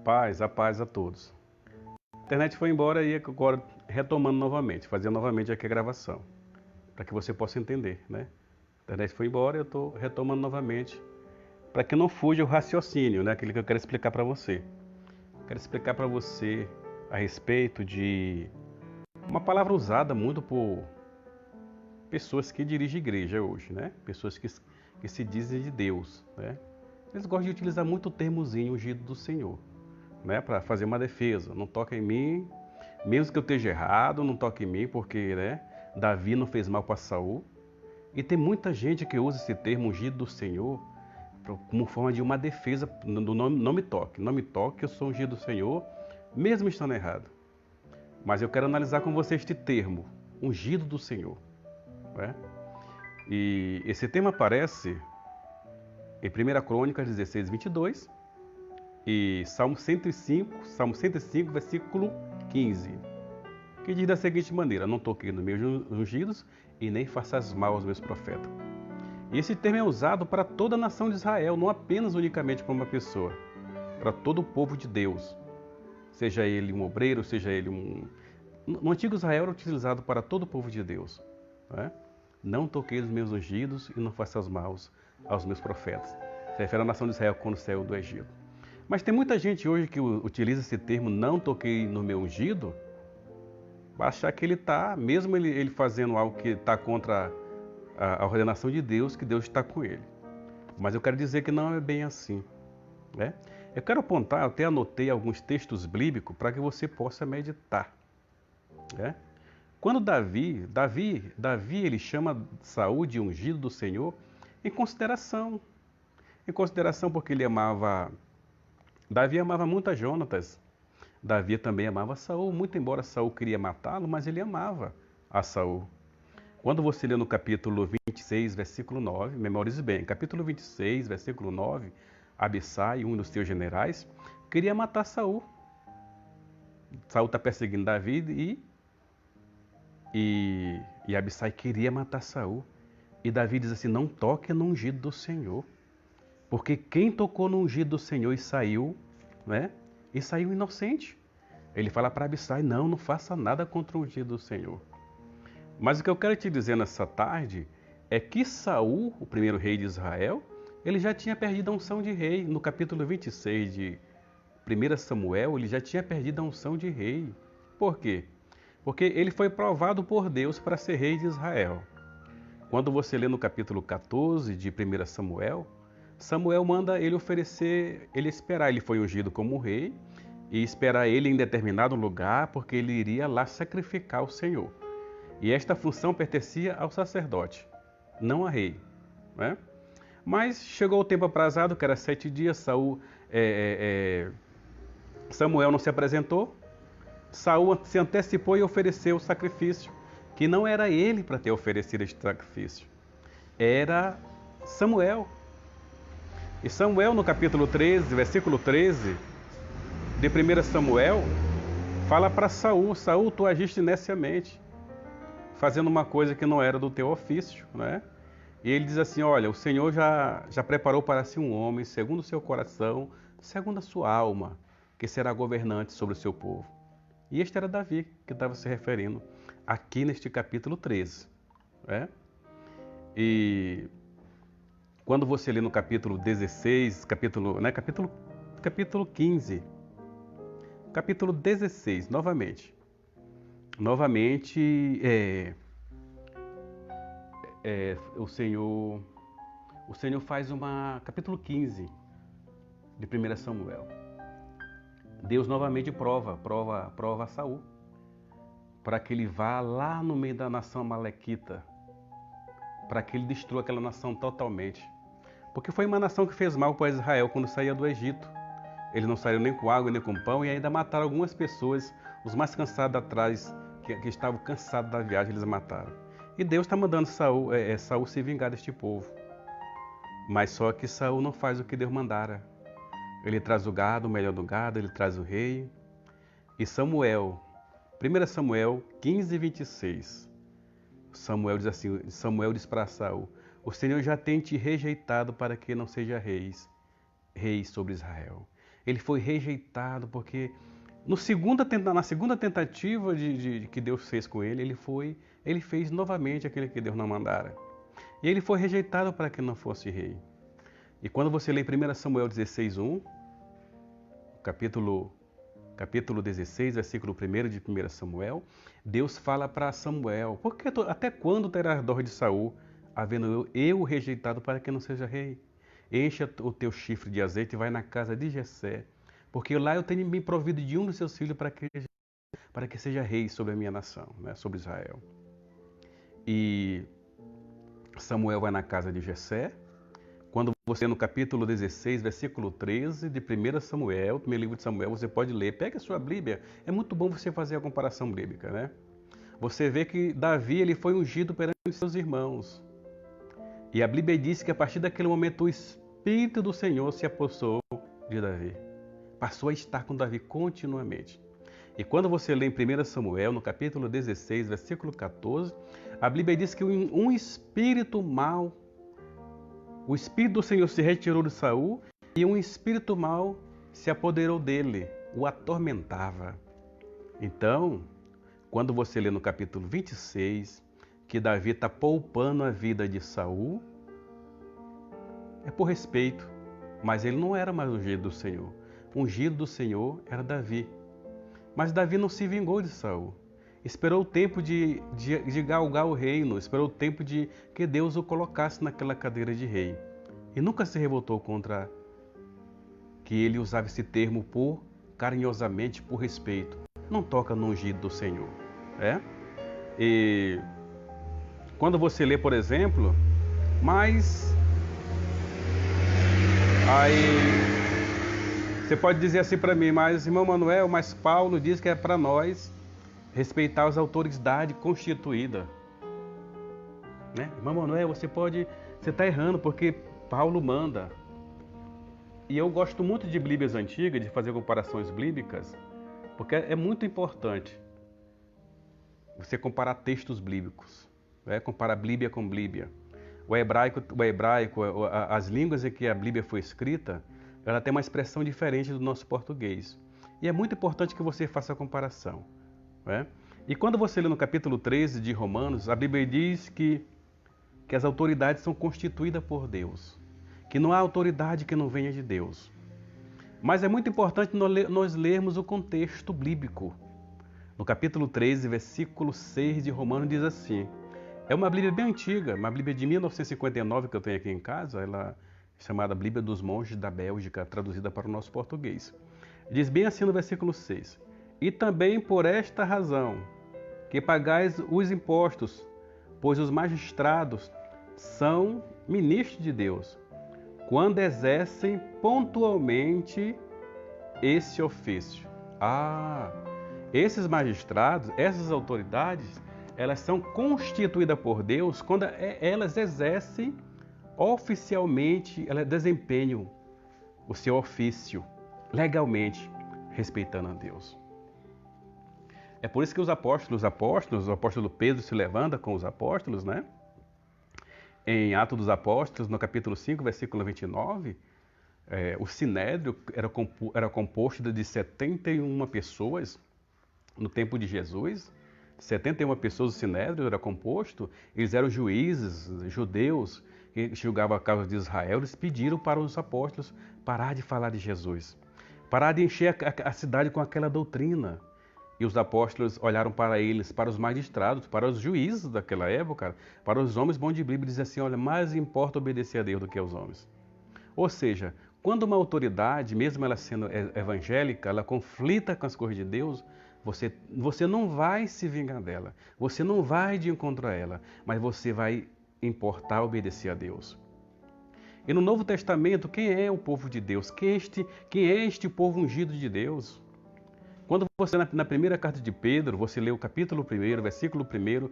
A paz a todos. A internet foi embora e agora retomando novamente, fazendo novamente aqui a gravação, para que você possa entender, né? A internet foi embora e eu estou retomando novamente, para que não fuja o raciocínio, né? Aquilo que eu quero explicar para você. Quero explicar para você a respeito de uma palavra usada muito por pessoas que dirigem igreja hoje, né? Pessoas que se dizem de Deus, né? Eles gostam de utilizar muito o termozinho ungido do Senhor, né? Para fazer uma defesa. Não toca em mim, mesmo que eu esteja errado, não toca em mim, porque, né? Davi não fez mal para Saul. E tem muita gente que usa esse termo ungido do Senhor como forma de uma defesa do nome, não me toque. Não me toque, eu sou ungido do Senhor, mesmo estando errado. Mas eu quero analisar com você este termo, ungido do Senhor, né? E esse termo aparece em 1 Crônicas 16, 22 e Salmo 105, versículo 15, que diz da seguinte maneira: não toquei nos meus ungidos e nem faças mal aos meus profetas. E esse termo é usado para toda a nação de Israel, não apenas unicamente para uma pessoa, para todo o povo de Deus, seja ele um obreiro, seja ele um... No antigo Israel era utilizado para todo o povo de Deus, né? Não toquei os meus ungidos e não faças maus aos meus profetas. Se refere à nação de Israel quando saiu do Egito. Mas tem muita gente hoje que utiliza esse termo, não toquei no meu ungido, para achar que ele está, mesmo ele fazendo algo que está contra a ordenação de Deus, que Deus está com ele. Mas eu quero dizer que não é bem assim, né? Eu quero apontar, eu até anotei alguns textos bíblicos para que você possa meditar, né? Quando Davi ele chama Saul de ungido do Senhor em consideração porque Davi amava muito a Jonatas. Davi também amava Saul, muito embora Saul queria matá-lo, mas ele amava a Saul. Quando você lê no capítulo 26, versículo 9, memorize bem, capítulo 26, versículo 9, Abissai, um dos seus generais, queria matar Saul. Saul está perseguindo Davi e Abissai queria matar Saul. E Davi diz assim: não toque no ungido do Senhor. Porque quem tocou no ungido do Senhor e saiu, né? E saiu inocente. Ele fala para Abissai: não faça nada contra o ungido do Senhor. Mas o que eu quero te dizer nessa tarde é que Saul, o primeiro rei de Israel, ele já tinha perdido a unção de rei. No capítulo 26 de 1 Samuel, ele já tinha perdido a unção de rei. Por quê? Porque ele foi provado por Deus para ser rei de Israel. Quando você lê no capítulo 14 de 1 Samuel, Samuel manda ele esperar. Ele foi ungido como rei e esperar ele em determinado lugar, porque ele iria lá sacrificar o Senhor. E esta função pertencia ao sacerdote, não a rei, né? Mas chegou o tempo aprazado, que era 7 dias, Samuel não se apresentou. Saul se antecipou e ofereceu o sacrifício, que não era ele para ter oferecido este sacrifício, era Samuel. E Samuel, no capítulo 13, versículo 13 de 1 Samuel, fala para Saul: Saul, tu agiste neciamente, fazendo uma coisa que não era do teu ofício, né? E ele diz assim: olha, o Senhor já preparou para si um homem, segundo o seu coração, segundo a sua alma, que será governante sobre o seu povo. E este era Davi, que estava se referindo aqui neste capítulo 13, né? E quando você lê no capítulo 16, capítulo 15, capítulo 16, novamente, o Senhor faz capítulo 15 de 1 Samuel. Deus novamente prova Saul, para que ele vá lá no meio da nação amalequita, para que ele destrua aquela nação totalmente. Porque foi uma nação que fez mal para Israel quando saía do Egito. Eles não saíram nem com água nem com pão e ainda mataram algumas pessoas, os mais cansados atrás, que estavam cansados da viagem, eles mataram. E Deus está mandando Saul se vingar deste povo. Mas só que Saul não faz o que Deus mandara. Ele traz o gado, o melhor do gado, ele traz o rei. E Samuel, 1 Samuel 15, 26, Samuel diz para Saul: o Senhor já tem te rejeitado para que não seja rei sobre Israel. Ele foi rejeitado porque na segunda tentativa de que Deus fez com ele, ele fez novamente aquilo que Deus não mandara. E ele foi rejeitado para que não fosse rei. E quando você lê 1 Samuel 16:1, capítulo 16, versículo 1 de 1 Samuel, Deus fala para Samuel: até quando terás dó de Saul, havendo eu o rejeitado para que não seja rei? Encha o teu chifre de azeite e vai na casa de Jessé, porque lá eu tenho me provido de um dos seus filhos para que seja rei sobre a minha nação, né, sobre Israel. E Samuel vai na casa de Jessé. Quando você, no capítulo 16, versículo 13 de 1 Samuel, primeiro livro de Samuel, você pode ler. Pega a sua Bíblia. É muito bom você fazer a comparação bíblica, né? Você vê que Davi ele foi ungido perante os seus irmãos. E a Bíblia diz que a partir daquele momento o Espírito do Senhor se apossou de Davi. Passou a estar com Davi continuamente. E quando você lê em 1 Samuel, no capítulo 16, versículo 14, a Bíblia diz que um espírito mau, o Espírito do Senhor se retirou de Saul e um espírito mau se apoderou dele, o atormentava. Então, quando você lê no capítulo 26, que Davi está poupando a vida de Saul, é por respeito, mas ele não era mais ungido do Senhor. O ungido do Senhor era Davi. Mas Davi não se vingou de Saul. Esperou o tempo de galgar o reino, esperou o tempo de que Deus o colocasse naquela cadeira de rei. E nunca se revoltou contra que ele usava esse termo carinhosamente, por respeito. Não toca no ungido do Senhor. E quando você lê, por exemplo, aí você pode dizer assim para mim, mas irmão Manuel, mas Paulo diz que é para nós respeitar as autoridades constituídas. Né? Irmão Manuel, você está errando porque Paulo manda. E eu gosto muito de Bíblias antigas, de fazer comparações bíblicas, porque é muito importante você comparar textos bíblicos, né? Comparar Bíblia com Bíblia. O hebraico, as línguas em que a Bíblia foi escrita, ela tem uma expressão diferente do nosso português. E é muito importante que você faça a comparação. Né? E quando você lê no capítulo 13 de Romanos, a Bíblia diz que as autoridades são constituídas por Deus, que não há autoridade que não venha de Deus. Mas é muito importante nós lermos o contexto bíblico. No capítulo 13, versículo 6 de Romanos diz assim, é uma Bíblia bem antiga, uma Bíblia de 1959 que eu tenho aqui em casa, ela é chamada Bíblia dos Monges da Bélgica, traduzida para o nosso português. Diz bem assim no versículo 6, e também por esta razão, que pagais os impostos, pois os magistrados são ministros de Deus, quando exercem pontualmente esse ofício. Esses magistrados, essas autoridades, elas são constituídas por Deus quando elas exercem oficialmente, elas desempenham o seu ofício legalmente, respeitando a Deus. É por isso que o apóstolo Pedro se levanta com os apóstolos, né? Em Atos dos Apóstolos, no capítulo 5, versículo 29, o Sinédrio era composto de 71 pessoas no tempo de Jesus. 71 pessoas do Sinédrio era composto, eles eram juízes, judeus, que julgavam a causa de Israel. Eles pediram para os apóstolos parar de falar de Jesus, parar de encher a cidade com aquela doutrina. E os apóstolos olharam para eles, para os magistrados, para os juízes daquela época, para os homens bons de Bíblia, e diziam assim, olha, mais importa obedecer a Deus do que aos homens. Ou seja, quando uma autoridade, mesmo ela sendo evangélica, ela conflita com as coisas de Deus, você não vai se vingar dela, você não vai de encontro a ela, mas você vai importar obedecer a Deus. E no Novo Testamento, quem é o povo de Deus? Quem é este povo ungido de Deus? Quando você, na primeira carta de Pedro, você lê o capítulo 1, versículo 1,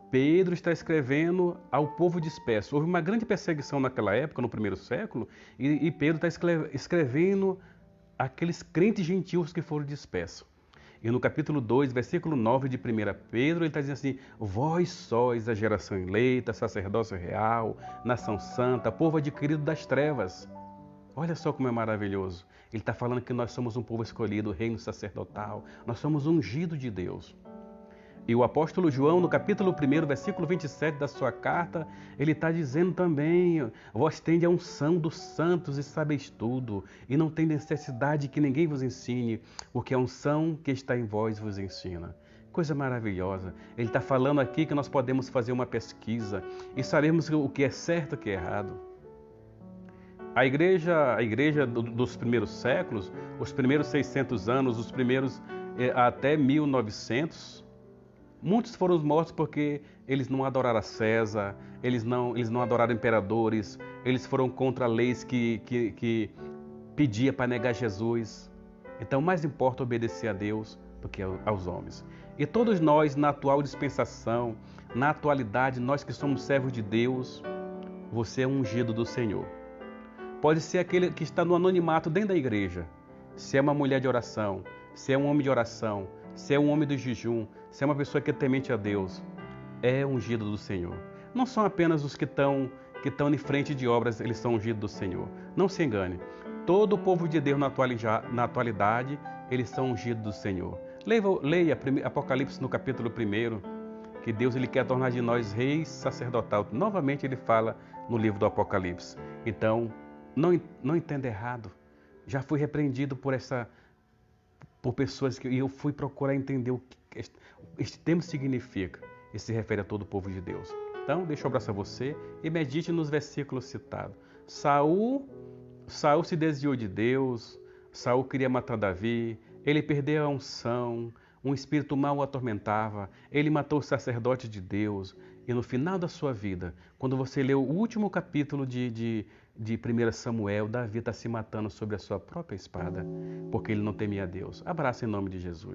Pedro está escrevendo ao povo disperso. Houve uma grande perseguição naquela época, no primeiro século, e Pedro está escrevendo aqueles crentes gentios que foram dispersos. E no capítulo 2, versículo 9 de 1 Pedro, ele está dizendo assim, vós sois a geração eleita, sacerdócio real, nação santa, povo adquirido das trevas. Olha só como é maravilhoso. Ele está falando que nós somos um povo escolhido, reino sacerdotal. Nós somos ungido de Deus. E o apóstolo João, no capítulo 1, versículo 27 da sua carta, ele está dizendo também: vós tendes a unção dos santos e sabeis tudo, e não tem necessidade que ninguém vos ensine, porque a unção que está em vós vos ensina. Coisa maravilhosa. Ele está falando aqui que nós podemos fazer uma pesquisa e sabemos o que é certo e o que é errado. A igreja dos primeiros séculos, os primeiros 600 anos, os primeiros até 1900, muitos foram mortos porque eles não adoraram a César, eles não adoraram imperadores, eles foram contra leis que pedia para negar Jesus. Então, mais importa obedecer a Deus do que aos homens. E todos nós, na atual dispensação, na atualidade, nós que somos servos de Deus, você é um ungido do Senhor. Pode ser aquele que está no anonimato dentro da igreja. Se é uma mulher de oração, se é um homem de oração, se é um homem do jejum, se é uma pessoa que é temente a Deus, é ungido do Senhor. Não são apenas os que estão em frente de obras, eles são ungidos do Senhor. Não se engane. Todo o povo de Deus na atualidade, eles são ungidos do Senhor. Leia Apocalipse no capítulo 1, que Deus ele quer tornar de nós reis sacerdotal. Novamente ele fala no livro do Apocalipse. Então, não entenda errado. Já fui repreendido por pessoas que eu fui procurar entender o que este termo significa e se refere a todo o povo de Deus. Então, deixa eu abraçar você e medite nos versículos citados. Saul se desviou de Deus, Saul queria matar Davi, ele perdeu a unção, um espírito mau o atormentava, ele matou o sacerdote de Deus. E no final da sua vida, quando você lê o último capítulo de 1 Samuel, Davi está se matando sobre a sua própria espada, porque ele não temia a Deus. Abraça em nome de Jesus.